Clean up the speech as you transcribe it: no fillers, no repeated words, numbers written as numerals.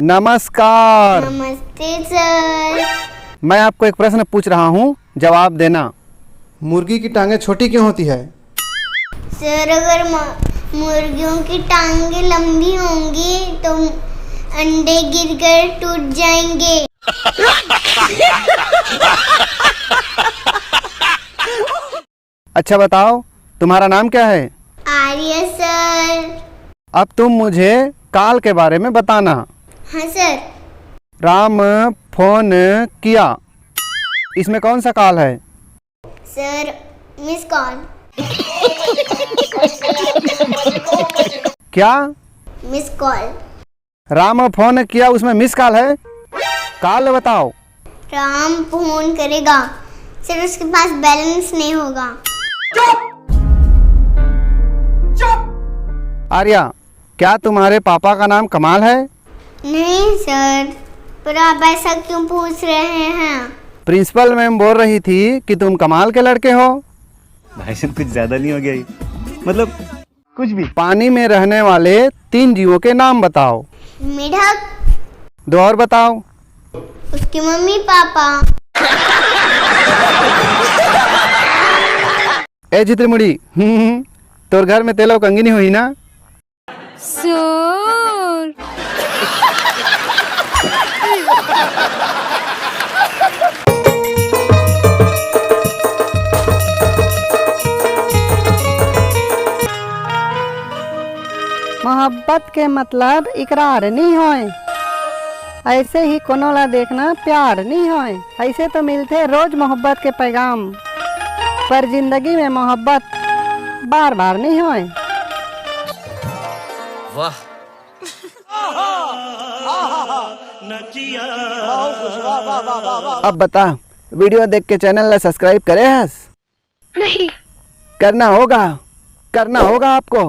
नमस्कार। नमस्ते सर। मैं आपको एक प्रश्न पूछ रहा हूँ, जवाब देना। मुर्गी की टांगें छोटी क्यों होती है? सर अगर मुर्गियों की टांगे लंबी होंगी तो अंडे गिरकर टूट जाएंगे। अच्छा बताओ, तुम्हारा नाम क्या है? आर्य सर। अब तुम मुझे काल के बारे में बताना। हाँ सर। राम फोन किया, इसमें कौन सा काल है? Sir miss call. क्या? Miss call. राम फोन किया, उसमें मिस कॉल है? काल बताओ। राम फोन करेगा, सर उसके पास बैलेंस नहीं होगा। आर्या, क्या तुम्हारे पापा का नाम कमाल है? नहीं सर, पर आप ऐसा क्यों पूछ रहे हैं? प्रिंसिपल मैम बोल रही थी कि तुम कमाल के लड़के हो। भाई साहब कुछ ज्यादा नहीं हो गया ये? मतलब कुछ भी। पानी में रहने वाले 3 जीवों के नाम बताओ। मेढक, 2 और बताओ। उसकी मम्मी पापा। ए चित्रमुड़ी, तोर घर में तेलो कंगनी हुई ना? सर मोहब्बत के मतलब इकरार नहीं होए, ऐसे ही कोनो ला देखना प्यार नहीं होए। ऐसे तो मिलते रोज मोहब्बत के पैगाम, पर जिंदगी में मोहब्बत बार बार नहीं होए। वाह अब बता, वीडियो देख के चैनल ला सब्सक्राइब करे हस? नहीं। करना होगा आपको।